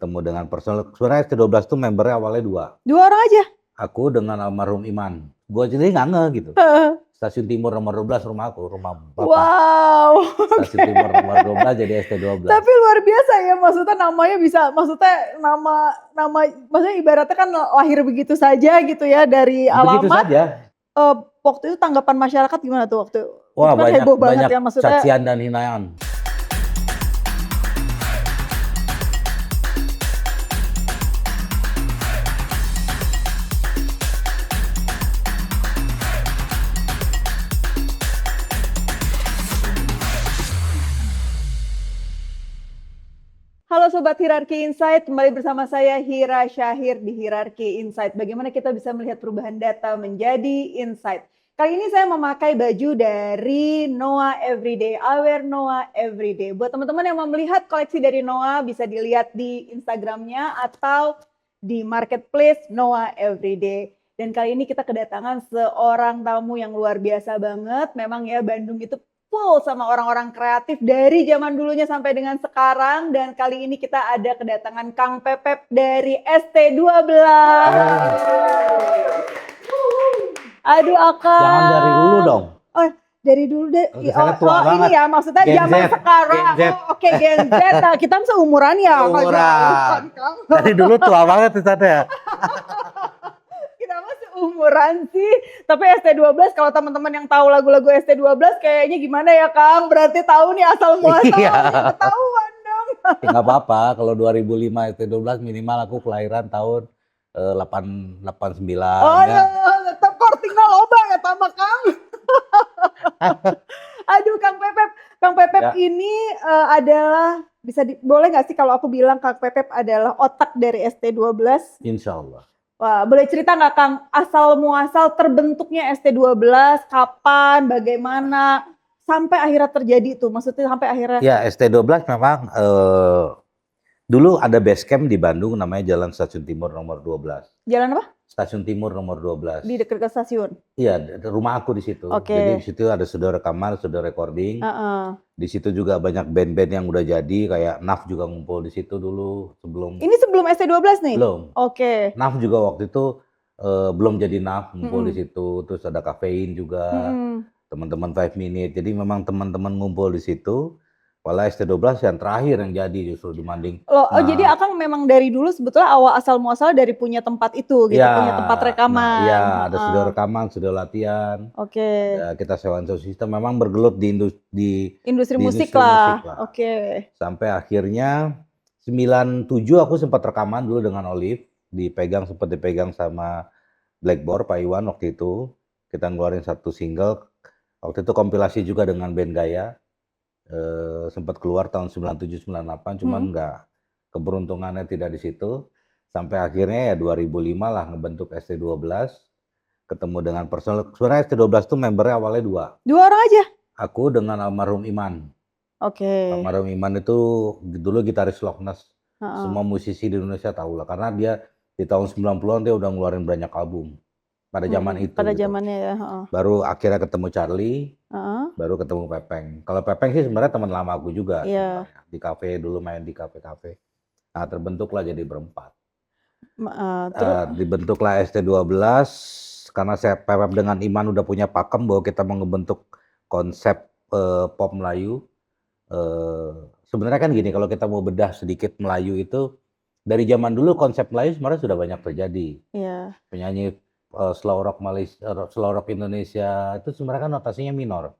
ketemu dengan personel. Sebenarnya ST12 tuh membernya awalnya 2. 2 orang aja? Aku dengan almarhum Iman. Gue jadi nggak ngeh gitu. Heeh. Stasiun Timur nomor 12 rumah aku, rumah bapak. Wow. Stasiun Timur nomor 12 jadi ST12. Tapi luar biasa ya, maksudnya namanya bisa, maksudnya nama maksudnya ibaratnya kan lahir begitu saja gitu ya dari Begitu alamat. saja. Waktu itu tanggapan masyarakat gimana tuh waktu? Wah, Itu kan heboh banget ya maksudnya. cacian dan hinaan. Halo Sobat Hirarki Insight, kembali bersama saya Hira Syahir di Hirarki Insight. Bagaimana kita bisa melihat perubahan data menjadi insight. Kali ini saya memakai baju dari Noah Everyday, I wear Noah Everyday. Buat teman-teman yang mau melihat koleksi dari Noah, bisa dilihat di Instagramnya atau di marketplace Noah Everyday. Dan kali ini kita kedatangan seorang tamu yang luar biasa banget. Memang ya Bandung itu full sama orang-orang kreatif dari zaman dulunya sampai dengan sekarang. Dan kali ini kita ada kedatangan Kang Pepep dari ST12. Aduh Akang. Jangan dari dulu dong. Oh, dari dulu deh. Ini ya maksudnya Gen zaman Z. sekarang. Gen Z. Oke, Gen Z. Nah, kita seumuran ya. Seumuran. Dari dulu tua banget ya. Kita masih umuran sih. Tapi ST12 kalau teman-teman yang tahu lagu-lagu ST12 kayaknya gimana ya Kang? Berarti tahu nih asal muasalnya. Iya. Ketahuan dong. Ya nggak apa-apa, kalau 2005 ST12 minimal aku kelahiran tahun 89. Oh ya. tetap kortingnya loba ya tambah Kang. Aduh Kang Pepep. Kang Pepep Ya. ini adalah, boleh nggak sih kalau aku bilang Kang Pepep adalah otak dari ST12? Insya Allah. Wah, boleh cerita nggak Kang asal muasal terbentuknya ST12, kapan, bagaimana, sampai akhirnya terjadi tuh, maksudnya sampai akhirnya. Ya, ST12 memang dulu ada base camp di Bandung namanya Jalan Stasiun Timur nomor 12. Jalan apa? Stasiun Timur nomor 12. Di dekat stasiun? Iya, rumah aku di situ. Oke. Jadi di situ ada studio rekaman, studio recording. Di situ juga banyak band-band yang udah jadi, kayak Naf juga ngumpul di situ dulu sebelum. Ini sebelum ST12 nih? Belum. Oke. Naf juga waktu itu belum jadi Naf, ngumpul di situ. Terus ada Kafein juga, teman-teman 5 Minute. Jadi memang teman-teman ngumpul di situ. Walau ST12 yang terakhir yang jadi justru dibanding. Jadi Akang memang dari dulu sebetulnya awal asal muasal dari punya tempat itu gitu, punya tempat rekaman. Iya, ada studio rekaman, studio latihan. Oke. Ya, kita sewain sound system, memang bergelut di Industri musik industri lah. musik lah. Oke. Sampai akhirnya 97 aku sempat rekaman dulu dengan Olive, sempat dipegang sama Blackboard Pak Iwan waktu itu. Kita ngeluarin satu single. Waktu itu kompilasi juga dengan band Gaya. Sempat keluar tahun 97 98, cuman nggak, keberuntungannya tidak di situ. Sampai akhirnya ya 2005 lah ngebentuk ST12, ketemu dengan personel. Sebenarnya ST12 tuh membernya awalnya 2. 2 orang aja? Aku dengan almarhum Iman. Oke. Almarhum Iman itu dulu gitaris Lochnes. Semua musisi di Indonesia tahu lah, karena dia di tahun 90-an dia udah ngeluarin banyak album pada zaman itu. Pada gitu. zamannya ya. Baru akhirnya ketemu Charlie, baru ketemu Pepeng. Kalau Pepeng sih sebenarnya teman lama aku juga. Iya. Di kafe dulu, main di kafe-kafe. Nah, terbentuklah jadi berempat. Dibentuklah ST12 karena saya Pepep dengan Iman udah punya pakem bahwa kita mau ngebentuk konsep pop Melayu. Sebenarnya kan gini, kalau kita mau bedah sedikit Melayu itu, dari zaman dulu konsep Melayu sebenarnya sudah banyak terjadi. Iya. Penyanyi slow rock Malaysia, slow rock Indonesia itu sebenarnya kan notasinya minor.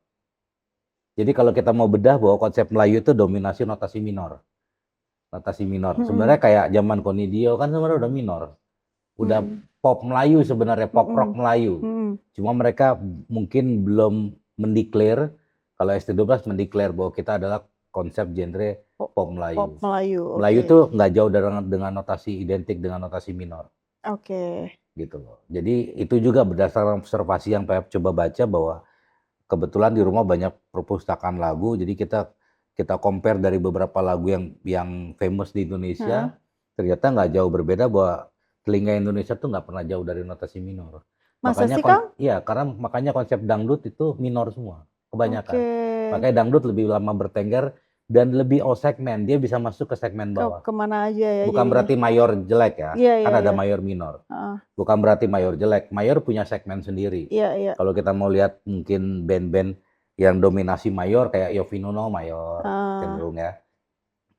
Jadi kalau kita mau bedah bahwa konsep Melayu itu dominasi notasi minor. Notasi minor. Sebenarnya kayak zaman Konidio kan sebenarnya udah minor. Udah pop Melayu sebenarnya, pop rock Melayu. Cuma mereka mungkin belum mendeklar, kalau ST12 mendeklar bahwa kita adalah konsep genre pop Melayu. Pop Melayu. Melayu tuh nggak jauh dengan notasi identik dengan notasi minor. Oke. Gitu loh. Jadi itu juga berdasarkan observasi yang Pep coba baca, bahwa kebetulan di rumah banyak perpustakaan lagu, jadi kita compare dari beberapa lagu yang famous di Indonesia, ternyata nggak jauh berbeda, bahwa telinga Indonesia tuh nggak pernah jauh dari notasi minor. Masa sih Kang? Iya, karena makanya konsep dangdut itu minor semua, kebanyakan. Oke. Makanya dangdut lebih lama bertengger dan lebih all segmen, dia bisa masuk ke segmen bawah. Kemana aja ya Bukan jadinya. berarti mayor jelek ya, Iya, kan iya, ada iya. mayor minor. Heeh. Bukan berarti mayor jelek, mayor punya segmen sendiri. Iya, iya. Kalau kita mau lihat mungkin band-band yang dominasi mayor kayak Yovie Nuno mayor, Ah, cenderung ya,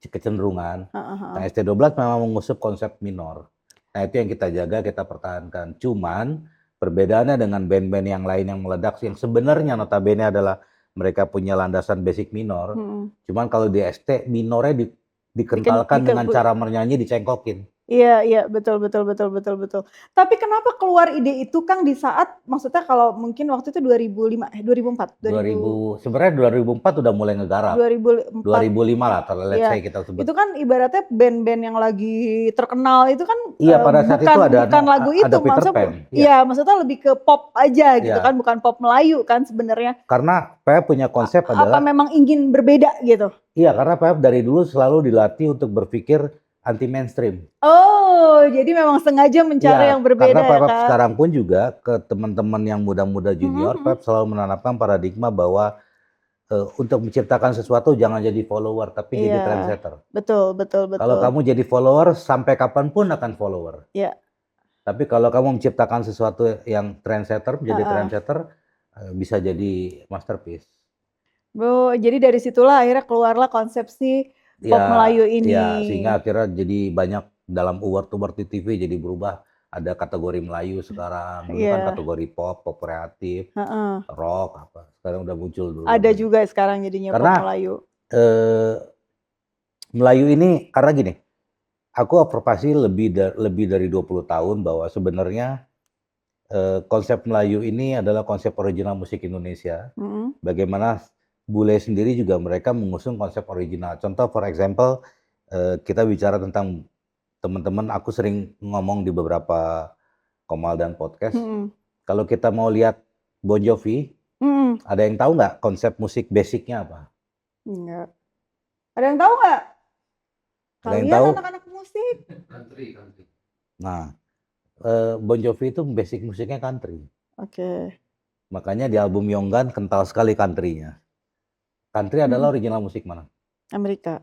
kecenderungan. heeh, Nah, heeh. ST12 memang mengusung konsep minor. Nah, itu yang kita jaga, kita pertahankan. Cuman perbedaannya dengan band-band yang lain yang meledak, yang sebenarnya notabene adalah mereka punya landasan basic minor. Mm-mm. Cuman kalau di ST minornya dikentalkan dengan cara bernyanyi dicengkokin. Iya, iya, betul, betul, betul, betul, betul. Tapi kenapa keluar ide itu Kang di saat, maksudnya kalau mungkin waktu itu 2005, 2004, 2000, sebenarnya 2004 udah mulai ngegarap. 2004, 2005 lah, let's iya. say kita sebut. Itu kan ibaratnya band-band yang lagi terkenal itu kan Iya, pada saat itu bukan lagu itu, ada Peter maksudnya, Pan. iya, maksudnya lebih ke pop aja gitu Iya. kan, bukan pop Melayu kan sebenarnya. Karena PF punya konsep Apa adalah, memang ingin berbeda gitu? iya, karena PF dari dulu selalu dilatih untuk berpikir anti mainstream. Oh, jadi memang sengaja mencari Iya, yang berbeda karena ya PF Kak? sekarang pun juga ke teman-teman yang muda-muda junior, PF selalu menanamkan paradigma bahwa untuk menciptakan sesuatu jangan jadi follower, tapi jadi Iya, trendsetter. betul, betul, betul. Kalau kamu jadi follower, sampai kapanpun akan follower. Iya. Tapi kalau kamu menciptakan sesuatu yang trendsetter, menjadi trendsetter, bisa jadi masterpiece. Oh, jadi dari situlah akhirnya keluarlah konsepsi pop Melayu ini. Ya, sehingga akhirnya jadi banyak dalam award di TV jadi berubah. Ada kategori Melayu sekarang, dulu kan Iya. kategori pop, pop kreatif, Heeh. rock, apa. Sekarang udah muncul dulu. Ada juga sekarang jadinya pop Karena Melayu. Melayu ini, karena gini, aku observasi lebih dari 20 tahun bahwa sebenarnya konsep Melayu ini adalah konsep original musik Indonesia. Bagaimana Bule sendiri juga mereka mengusung konsep original. Contoh, for example, kita bicara tentang teman-teman, aku sering ngomong di beberapa komal dan podcast. Kalau kita mau lihat Bon Jovi, ada yang tahu nggak konsep musik basicnya apa? Enggak. Ada yang tahu nggak? Ada yang Kalian tahu? anak-anak musik. Country. Nah, Bon Jovi itu basic musiknya country. Oke. Makanya di album Yonggan kental sekali country-nya. Country adalah original musik mana? Amerika.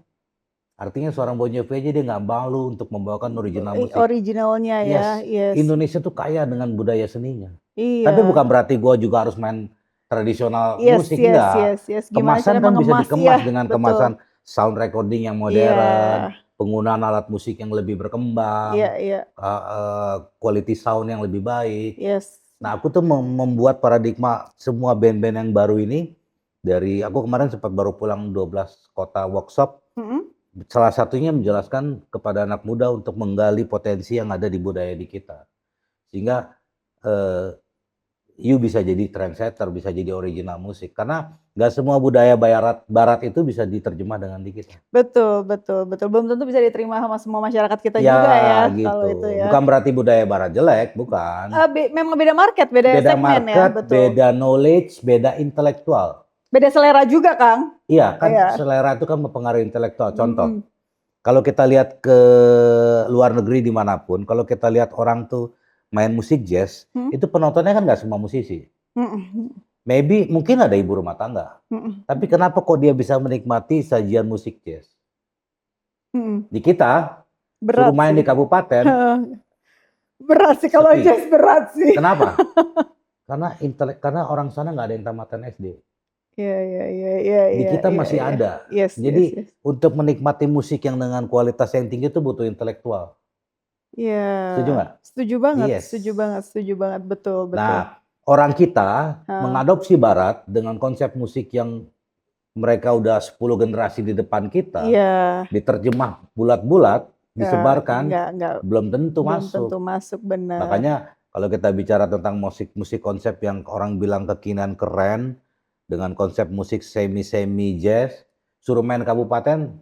Artinya seorang Bon Jovi aja dia nggak malu untuk membawakan original musik. Originalnya ya. Yes. Indonesia tuh kaya dengan budaya seninya. Iya. Tapi bukan berarti gua juga harus main tradisional musik, enggak. Yes. Gimana Kemasan cara kan bisa mengemas, dikemas ya, dengan betul. kemasan sound recording yang modern, Iya. penggunaan alat musik yang lebih berkembang, Iya. quality sound yang lebih baik. Yes. Nah, aku tuh membuat paradigma semua band-band yang baru ini, dari aku kemarin sempat baru pulang 12 kota workshop, salah satunya menjelaskan kepada anak muda untuk menggali potensi yang ada di budaya di kita. Sehingga you bisa jadi trendsetter, bisa jadi original musik. Karena nggak semua budaya barat itu bisa diterjemah dengan di kita. Betul. Belum tentu bisa diterima sama semua masyarakat kita juga ya. Gitu. Kalau itu ya. Bukan berarti budaya barat jelek, bukan. Memang beda market, beda segmen market, ya. Betul. beda knowledge, beda intelektual. Beda selera juga, Kang. Iya, kan Iya. selera itu kan mempengaruhi intelektual. Contoh, kalau kita lihat ke luar negeri dimanapun, kalau kita lihat orang tuh main musik jazz, itu penontonnya kan nggak semua musisi. Maybe mungkin ada ibu rumah tangga. Tapi kenapa kok dia bisa menikmati sajian musik jazz? Di kita, Berat suruh main sih. di kabupaten, Berat sih kalau sepi. jazz, berat sih. Kenapa? Karena orang sana nggak ada yang tamatan SD. Iya. Di kita masih ada. Yes, Jadi yes. untuk menikmati musik yang dengan kualitas yang tinggi itu butuh intelektual. Iya. Setuju nggak? Setuju banget, Yes. setuju banget. Betul. Nah, orang kita mengadopsi Barat dengan konsep musik yang mereka udah 10 generasi di depan kita, Iya. diterjemah bulat-bulat, disebarkan, Nggak, belum tentu masuk. tentu masuk, benar. Makanya kalau kita bicara tentang musik konsep yang orang bilang kekinian keren, dengan konsep musik semi jazz, suruh main kabupaten,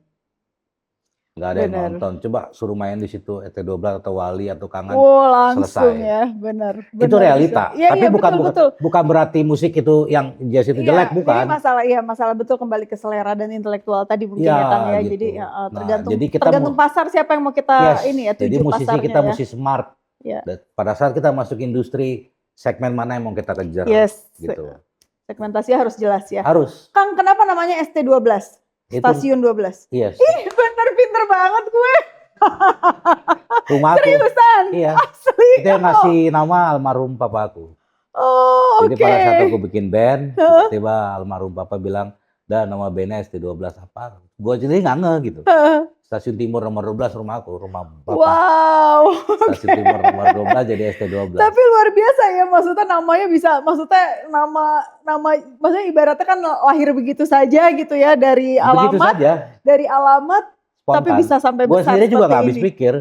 nggak ada yang Benar. nonton. Coba suruh main di situ ET12 atau Wali atau Kangen, Langsung selesai. ya, benar. Itu realita. Iya, Tapi betul. bukan berarti musik itu yang jazz itu jelek, bukan. Jadi masalah betul kembali ke selera dan intelektual tadi mungkin ya Kang ya. Gitu. Jadi jadi tergantung pasar siapa yang mau kita jadi tuju musisi pasarnya kita ya. mesti smart. Iya. Dan pada saat kita masuk industri, segmen mana yang mau kita kejar. Yes. Gitu. Segmentasinya harus jelas ya. Harus. Kang, kenapa namanya ST12? Itu Stasiun 12. iya, Ih, bener pinter banget gue. rumah aku. Seriusan? Iya, Asli. itu yang ngasih nama almarhum papa aku. Oh, Jadi oke. pada saat aku bikin band, Heeh, tiba-tiba almarhum papa bilang, "Dah nama bandnya ST12 apa?" Gue jadi nggak ngeh gitu. heeh. Stasiun Timur nomor 12 rumah aku, rumah papa. Wow, Stasiun oke. Timur nomor 12 jadi ST12. Tapi luar biasa ya, maksudnya namanya bisa, maksudnya nama nama, maksudnya ibaratnya kan lahir begitu saja gitu ya Begitu saja, dari alamat, tapi spontan. bisa sampai Gue besar sendiri juga seperti nggak habis ini. pikir.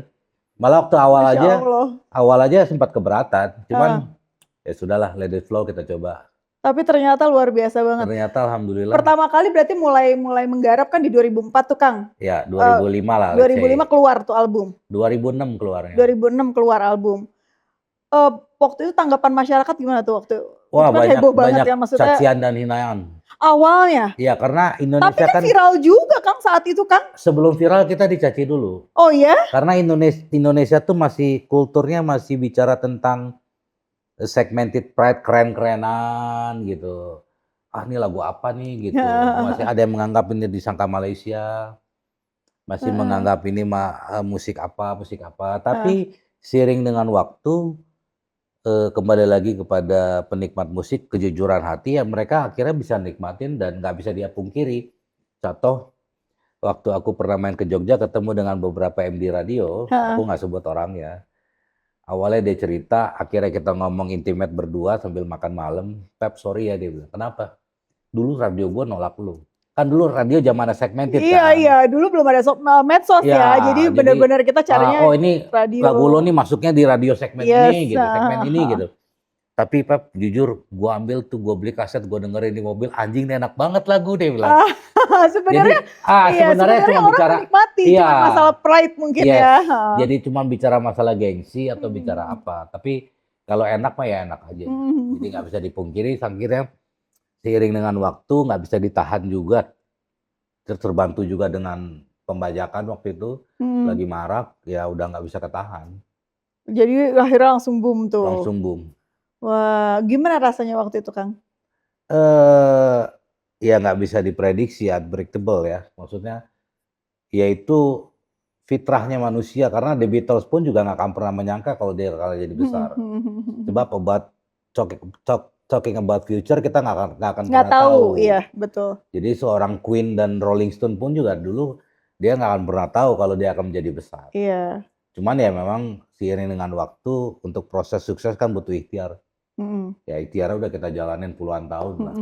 Malah waktu Masya Allah. awal aja sempat keberatan. Heeh. Cuman ya sudahlah, let it flow, kita coba. Tapi ternyata luar biasa banget. Ternyata alhamdulillah, Pertama kali berarti mulai menggarap kan di 2004 tuh Kang. ya Eh, 2005 lah, let's 2005 say. keluar tuh album. 2006 keluarnya. 2006 keluar album. Waktu itu tanggapan masyarakat gimana tuh waktu? Wah, Itu kan heboh banget banyak ya maksudnya cacian dan hinaan. awalnya. Ya karena Tapi Indonesia kan kan viral juga Kang saat itu Kang. sebelum viral kita dicaci dulu. Oh ya? Karena Indonesia tuh masih kulturnya masih bicara tentang segmented pride, keren-kerenan gitu. Ah, ini lagu apa nih gitu. Masih ada yang menganggap ini disangka Malaysia, masih Heeh, menganggap ini musik apa. heeh. Tapi seiring dengan waktu, kembali lagi kepada penikmat musik, kejujuran hati, ya mereka akhirnya bisa nikmatin dan nggak bisa dia pungkiri. Contoh, waktu aku pernah main ke Jogja ketemu dengan beberapa MD radio, aku Heeh. nggak sebut orangnya. Awalnya dia cerita, akhirnya kita ngomong intimate berdua sambil makan malam. "Pep, sorry ya," dia bilang. "Kenapa?" "Dulu radio gue nolak lu." Kan dulu radio zamannya segmented Iya, iya, kan. dulu belum ada medsos Ya, ya, jadi jadi benar-benar kita carinya oh ini lagu lo radio. nih masuknya di radio segmen Yes, ini gitu, segmen ini gitu. Tapi Pep, jujur gua ambil tuh, gua beli kaset, gua dengerin di mobil, "Anjing ini enak banget lagu," dia bilang. Sebenarnya, Jadi iya, sebenarnya cuma orang bicara, menikmati, iya, cuma masalah pride mungkin yes, ya. jadi cuma bicara masalah gengsi atau bicara Mhm. apa. Tapi kalau enak mah ya enak aja. Jadi Mhm. nggak bisa dipungkiri, akhirnya seiring dengan waktu nggak bisa ditahan juga. Terbantu juga dengan pembajakan waktu itu, Mhm. lagi marak, ya udah nggak bisa ketahan, Jadi akhirnya langsung boom tuh. langsung boom. Wah, gimana rasanya waktu itu Kang? Eh, ya nggak bisa diprediksi, unpredictable ya. Maksudnya, yaitu fitrahnya manusia, karena The Beatles pun juga nggak akan pernah menyangka kalau dia bakal jadi besar. Sebab talking about future kita nggak akan Nggak pernah tahu, tahu. iya betul. Jadi seorang Queen dan Rolling Stone pun juga dulu dia nggak akan pernah tahu kalau dia akan menjadi besar. Iya. Cuman ya memang seiring dengan waktu, untuk proses sukses kan butuh ikhtiar. Mhm. Ya ikhtiarnya udah kita jalanin puluhan tahun lah.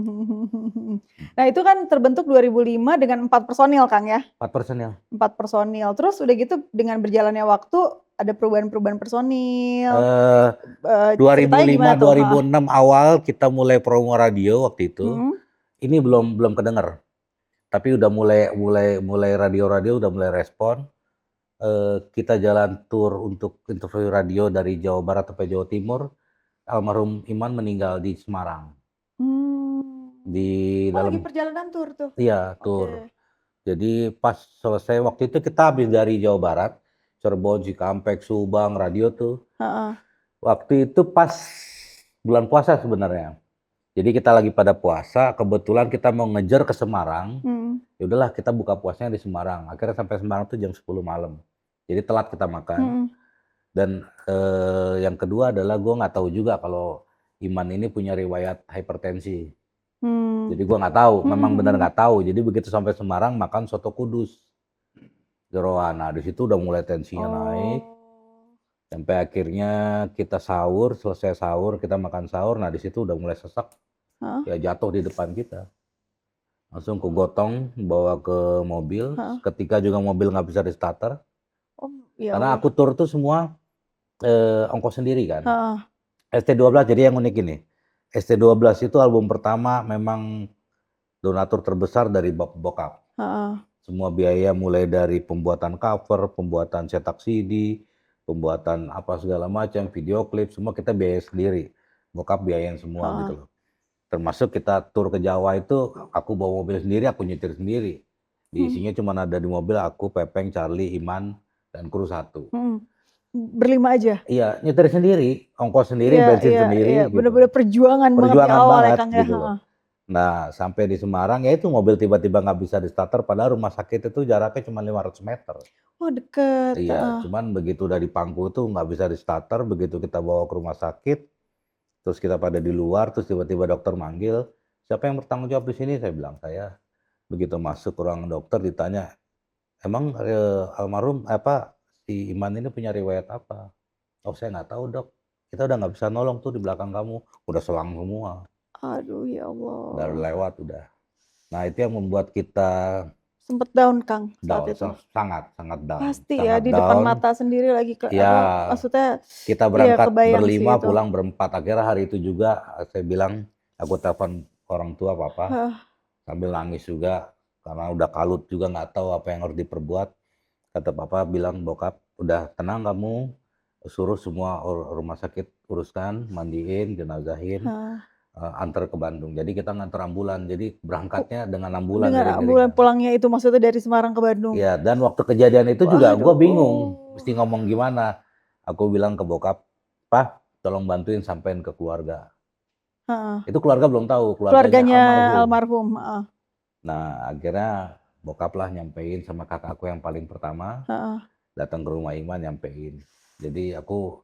Nah itu kan terbentuk 2005 dengan 4 personil Kang ya? 4 personil. 4 personil. Terus udah gitu dengan berjalannya waktu ada perubahan-perubahan personil. Ceritanya gimana 2005, tuh? 2006 awal kita mulai promo radio waktu itu. Mhm. Ini belum kedenger. Tapi udah mulai radio-radio udah mulai respon. Kita jalan tour untuk interview radio dari Jawa Barat sampai Jawa Timur. Almarhum Iman meninggal di Semarang. Di Oh lagi dalam, perjalanan tour tuh? iya, tour. Oke. Jadi pas selesai waktu itu kita habis dari Jawa Barat, Cirebon, Cikampek, Subang, radio tuh. Heeh. Waktu itu pas bulan puasa sebenarnya. Jadi kita lagi pada puasa, kebetulan kita mau ngejar ke Semarang. Mhm. Ya udahlah kita buka puasanya di Semarang. Akhirnya sampai Semarang tuh jam 10 malam. Jadi telat kita makan. Mhm. Dan yang kedua adalah gue nggak tahu juga kalau Iman ini punya riwayat hipertensi. Jadi gue nggak tahu, memang benar nggak tahu. Jadi begitu sampai Semarang makan soto Kudus, jeroan. Nah di situ udah mulai tensinya naik. Sampai akhirnya kita sahur, selesai sahur kita makan sahur. Nah di situ udah mulai sesak, ya jatuh di depan kita. Langsung kugotong, bawa ke mobil. Ketika juga mobil nggak bisa di starter. Karena aku tur tuh semua ongkos sendiri kan. ST12 jadi yang unik ini. ST12 itu album pertama memang donatur terbesar dari bokap. Semua biaya mulai dari pembuatan cover, pembuatan cetak CD, pembuatan apa segala macam, video klip, semua kita biaya sendiri. Bokap biayain semua gitu loh. Termasuk kita tur ke Jawa itu aku bawa mobil sendiri, aku nyetir sendiri. Diisinya cuma ada di mobil aku, Pepeng, Charlie, Iman, dan kru 1. Berlima aja? Iya, nyetir sendiri, ongkos sendiri, bensin sendiri. Iya, bener-bener perjuangan banget di Perjuangan awal ya banget Kang ya. gitu loh. Nah, sampai di Semarang, ya itu mobil tiba-tiba nggak bisa di-starter, padahal rumah sakit itu jaraknya cuma 500 meter. Oh deket, Iya, heeh. cuman begitu udah di Pangku itu nggak bisa di-starter, begitu kita bawa ke rumah sakit, terus kita pada di luar, terus tiba-tiba dokter manggil, "Siapa yang bertanggung jawab di sini?" Saya bilang, "Saya." Begitu masuk ke ruangan dokter ditanya, "Emang, almarhum si Iman ini punya riwayat apa?" "Oh, saya nggak tahu, Dok. Kita udah nggak bisa nolong tuh di belakang kamu, udah selang semua, Aduh ya udah Allah. lewat udah." Nah, itu yang membuat kita Sempet down Kang saat down, itu? sangat sangat down Pasti ya sangat di depan down. mata sendiri lagi Ya, aduh maksudnya kita iya berangkat kebayang sih berlima, itu. pulang berempat. Akhirnya hari itu juga, saya bilang, aku telepon orang tua papa, Heeh. sambil nangis juga, karena udah kalut juga nggak tahu apa yang harus diperbuat. Kata papa bilang, "Bokap, udah tenang kamu, suruh semua rumah sakit uruskan, mandiin, jenazahin, Heeh. antar ke Bandung." Jadi kita nganter ambulan, jadi Oh, berangkatnya dengan ambulan dengan ambulan iring-iringan. pulangnya itu maksudnya dari Semarang ke Bandung? Iya, dan waktu kejadian itu juga gue bingung, Waduh. mesti ngomong gimana. Aku bilang ke bokap, "Pah, tolong bantuin sampein ke keluarga." Heeh. Itu keluarga belum tahu, keluarganya Keluarganya almarhum. almarhum, heeh. Nah, akhirnya bokap lah nyampein sama kakakku yang paling pertama, Heeh. datang ke rumah Iman nyampein. Jadi aku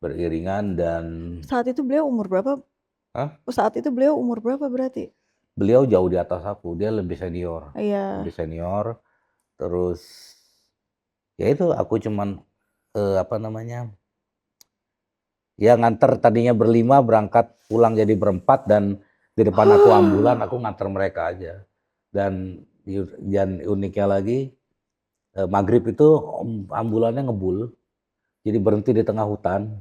beriringan dan Saat itu beliau umur berapa? Hah? Saat itu beliau umur berapa berarti? Beliau jauh di atas aku, dia lebih senior. Iya. Lebih senior, terus ya itu aku cuman, apa namanya, ya nganter tadinya berlima berangkat pulang jadi berempat dan di depan aku ambulan, aku nganter mereka aja. Dan uniknya lagi, maghrib itu ambulannya ngebul, jadi berhenti di tengah hutan.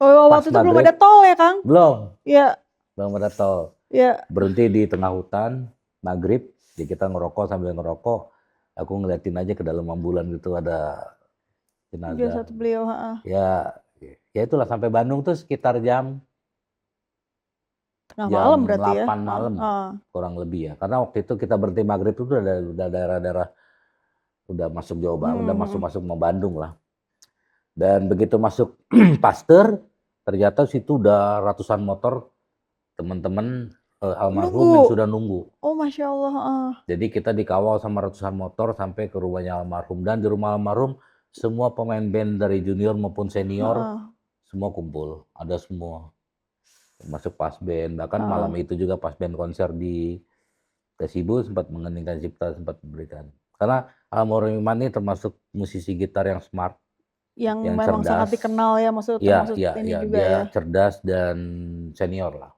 Oh, Pas waktu itu belum ada maghrib tol ya, Kang? belum, Iya belum ada tol. iya. Berhenti di tengah hutan, maghrib, ya kita ngerokok, sambil ngerokok, aku ngeliatin aja ke dalam ambulan gitu ada jenazah. Jasad beliau, heeh. Ya, ya itulah sampai Bandung tuh sekitar jam Tengah jam malam berarti ya? 8 Heeh malam heeh. kurang lebih ya. Karena waktu itu kita berhenti maghrib itu udah daerah-daerah udah masuk udah Mhm mhm. masuk mau Bandung lah. Dan begitu masuk Pasteur, ternyata situ udah ratusan motor teman-teman, almarhum yang Nunggu? sudah nunggu. Oh, Masya Allah, heeh. Jadi kita dikawal sama ratusan motor sampai ke rumahnya almarhum, dan di rumah almarhum semua pemain band dari junior maupun senior Heeh semua kumpul, ada semua. Termasuk pas band, bahkan malam heeh. itu juga pas band konser di Kesibu sempat mengeningkan cipta, sempat memberikan. Karena almarhum Iman ini termasuk musisi gitar yang smart, Yang yang memang sangat cerdas. dikenal ya, maksudnya Iya termasuk iya ini iya, juga dia ya. cerdas dan senior lah,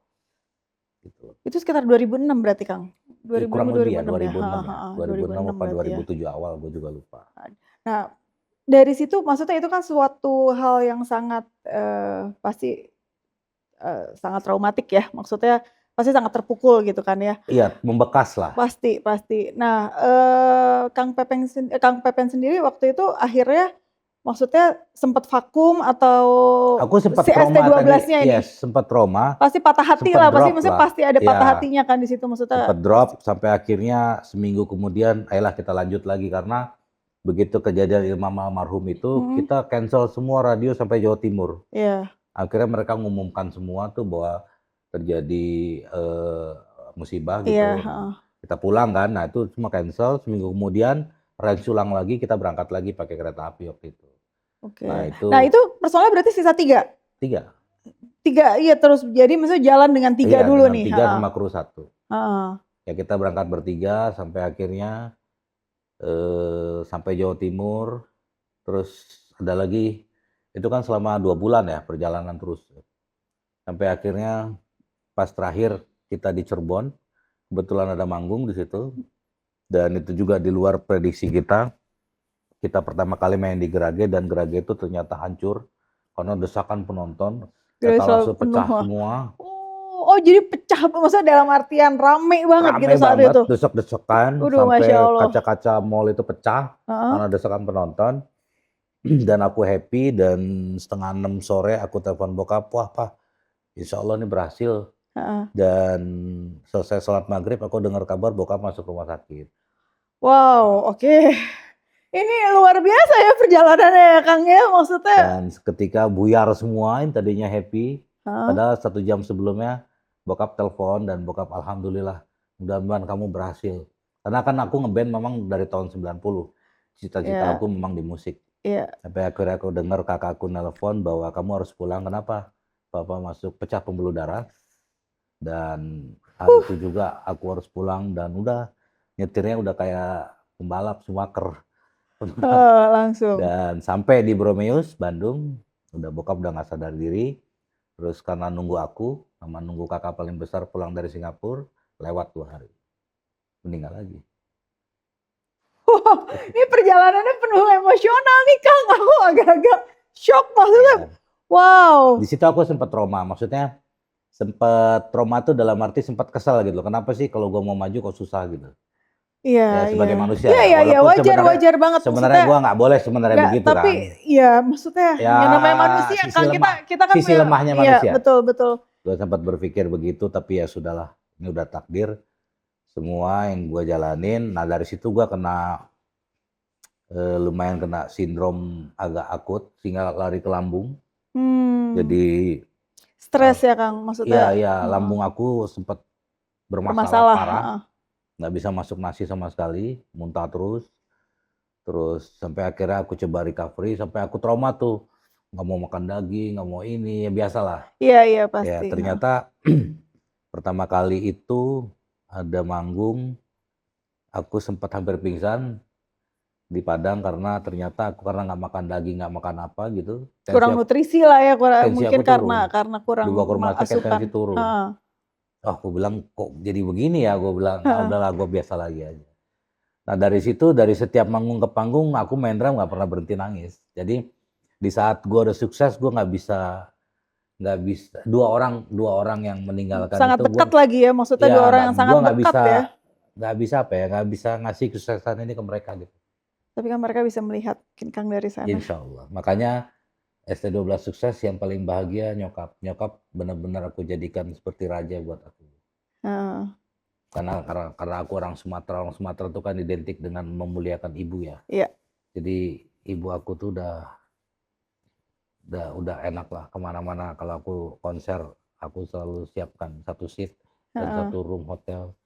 gitu. Itu sekitar 2006 berarti, Kang? Kurang 2005, lebih ya 2006 ya? 2006 Heeh ya, heeh, 2006 2006 apa berarti ya? 2007 awal, gue juga lupa. Nah, dari situ maksudnya itu kan suatu hal yang sangat, pasti, sangat traumatik ya, maksudnya pasti sangat terpukul gitu kan ya? Iya, membekas lah. Pasti pasti. Nah, Kang Pepen sendiri waktu itu akhirnya maksudnya sempat vakum atau Aku sempat si trauma tadi, ST12-nya ini? yes, sempat trauma, Pasti patah hati sempat lah, pasti drop maksudnya lah. pasti ada patah Iya, hatinya kan di situ maksudnya sempat pasti drop sampai akhirnya seminggu kemudian, ayolah kita lanjut lagi karena begitu kejadian Imam almarhum itu mhm, kita cancel semua radio sampai Jawa Timur. iya Akhirnya mereka ngumumkan semua tuh bahwa terjadi, musibah iya, gitu. Nah, heeh, kita pulang kan, nah itu semua cancel, seminggu kemudian range ulang lagi, kita berangkat lagi pakai kereta api waktu itu. oke. Nah Nah itu itu personalnya berarti sisa 3? 3, 3 iya terus jadi maksudnya jalan dengan 3 iya dulu dengan nih? 3 Heeh sama kru 1. heeh. Ya kita berangkat bertiga sampai akhirnya, sampai Jawa Timur, terus ada lagi, itu kan selama 2 bulan ya perjalanan terus. Sampai akhirnya pas terakhir kita di Cirebon, kebetulan ada manggung di situ, dan itu juga di luar prediksi kita. Kita pertama kali main di Gerage dan Gerage itu ternyata hancur karena desakan penonton, Dari selalu etalase penuh, pecah wah. semua, Oh jadi pecah maksudnya dalam artian rame banget gitu rame saat banget, itu? desek-desekan Waduh Masya sampai Allah, kaca-kaca mall itu pecah heeh, karena desakan penonton. Dan aku happy, dan 5:30 sore aku telepon bokap, "Wah, Pak, insya Allah ini berhasil." heeh. Dan selesai sholat maghrib aku dengar kabar bokap masuk rumah sakit. Wow, oke. Ini luar biasa ya perjalanannya ya Kang ya, maksudnya Dan seketika buyar semua, yang tadinya happy, heeh, padahal 1 jam sebelumnya bokap telepon dan bokap alhamdulillah mudah-mudahan kamu berhasil. Karena kan aku ngeband memang dari tahun 90. Cita-cita Iya, aku memang di musik. iya. Sampai akhirnya aku dengar kakakku nelpon bahwa kamu harus pulang. Kenapa? Papa masuk pecah pembuluh darah dan hari itu juga aku harus pulang dan udah nyetirnya udah kayak pembalap Schumacher. Oh, langsung. Dan sampai di Bromeus, Bandung, udah bokap udah nggak sadar diri. Terus karena nunggu aku, sama nunggu kakak paling besar pulang dari Singapura, lewat 2 hari. Meninggal lagi. Wow, ini perjalanannya penuh emosional nih Kang. Aku agak-agak shock maksudnya. Ya. Wow. Di situ aku sempat trauma, maksudnya sempat trauma tuh dalam arti sempat kesal gitu loh. Kenapa sih kalau gue mau maju kok susah gitu. Iya, Ya sebagai iya. manusia Iya, ya, iya, iya, walaupun wajar banget sebenarnya maksudnya. gue nggak boleh sebenarnya Nggak, begitu tapi kan. ya maksudnya Ya yang namanya manusia sisi Kang, lemah, kita kan sisi punya, lemahnya iya manusia. betul. Gue sempat berpikir begitu, tapi ya sudahlah, ini udah takdir. Semua yang gue jalanin, nah dari situ gue kena lumayan kena sindrom agak akut sehingga lari ke lambung. Jadi Stres ya Kang, maksudnya. iya lambung aku sempat bermasalah Bermasalah. parah, nggak bisa masuk nasi sama sekali, muntah terus sampai akhirnya aku coba recovery, sampai aku trauma tuh, nggak mau makan daging, nggak mau ini, ya biasalah. Iya Ya pasti. ternyata pertama kali itu ada manggung, aku sempat hampir pingsan di Padang karena ternyata aku karena nggak makan daging, nggak makan apa gitu. Kurang nutrisi lah ya, Tensi mungkin aku turun. karena kurang Dibawa ke rumah sakit, asupan. tensi turun. Aku bilang kok jadi begini ya, gue bilang ah, udahlah gue biasa lagi aja. Nah dari situ, dari setiap manggung ke panggung aku main drum nggak pernah berhenti nangis. Jadi di saat gue udah sukses gue nggak bisa dua orang yang meninggalkan sangat itu dekat gua, lagi ya, maksudnya ya, dua orang yang sangat dekat ya. nggak bisa apa ya, nggak bisa ngasih kesuksesan ini ke mereka gitu. Tapi kan mereka bisa melihat Kang dari sana. Insya Allah. Makanya ST12 sukses, yang paling bahagia nyokap benar-benar aku jadikan seperti raja buat aku. Karena aku orang Sumatera itu kan identik dengan memuliakan ibu ya. Iya. Jadi ibu aku tuh udah enak lah kemana-mana. Kalau aku konser aku selalu siapkan satu seat dan satu room hotel.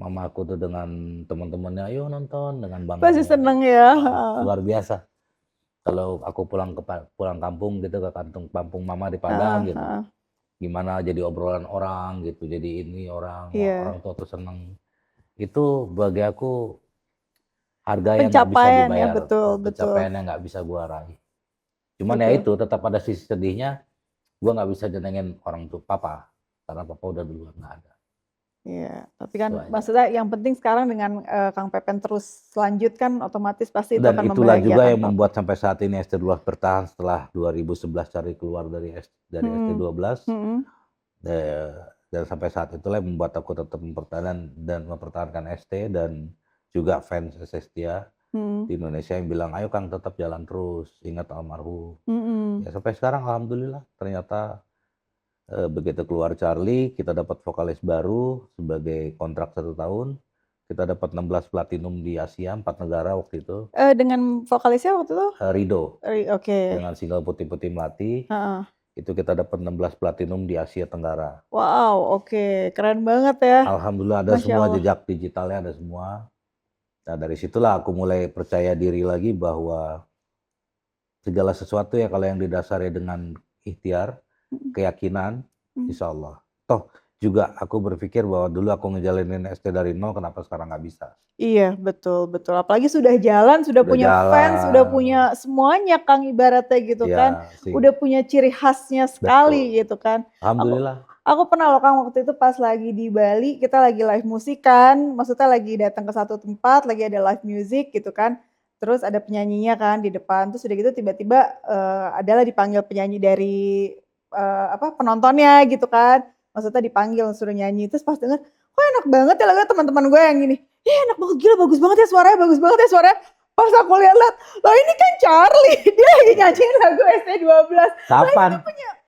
Mama aku tuh dengan teman-temannya ayo nonton dengan bangga. Pasti seneng ya. Luar biasa. Kalau aku pulang kampung gitu ke kampung mama di Padang gitu. Gimana jadi obrolan orang gitu, jadi ini orang tua tuh seneng. Itu bagi aku harga yang nggak bisa dibayar, ya, betul. pencapaian yang nggak bisa gua raih. Cuman ya itu tetap ada sisi sedihnya, gua nggak bisa jenengin orang tua papa, karena papa udah duluan nggak ada. Iya, tapi kan maksudnya yang penting sekarang dengan Kang Pepen terus lanjutkan otomatis pasti itu Dan akan itulah juga yang Papa. membuat sampai saat ini ST12 bertahan setelah 2011 cari keluar dari ST12. Dan sampai saat itulah yang membuat aku tetap mempertahankan ST dan juga fans SStia di Indonesia yang bilang ayo Kang tetap jalan terus, ingat almarhum. Ya sampai sekarang alhamdulillah ternyata begitu keluar Charlie kita dapat vokalis baru sebagai kontrak 1 tahun. Kita dapat 16 platinum di Asia, 4 negara waktu itu. Dengan vokalisnya waktu itu? Rido. Oke. Dengan single Putih-Putih Melati. Itu kita dapat 16 platinum di Asia Tenggara. Wow, oke. Keren banget ya. Alhamdulillah ada semua jejak digitalnya, ada semua. Nah dari situlah aku mulai percaya diri lagi bahwa segala sesuatu ya kalau yang didasari dengan ikhtiar, keyakinan, insya Allah. Toh juga aku berpikir bahwa dulu aku ngejalanin ST dari nol, kenapa sekarang nggak bisa? Iya betul. Apalagi sudah jalan, sudah punya fans, sudah punya semuanya Kang ibaratnya gitu kan. Udah punya ciri khasnya sekali gitu kan. Alhamdulillah. Aku pernah loh Kang waktu itu pas lagi di Bali, kita lagi live musik kan. Maksudnya lagi datang ke satu tempat, lagi ada live music gitu kan. Terus ada penyanyinya kan di depan, terus udah gitu tiba-tiba adalah dipanggil penyanyi dari penontonnya gitu kan. Maksudnya dipanggil suruh nyanyi, terus pas denger, kok enak banget ya lagunya, teman-teman gue yang gini, enak banget, gila bagus banget ya suaranya. Pas aku lihat, loh ini kan Charlie, dia lagi nyanyiin lagu ST12. Kapan?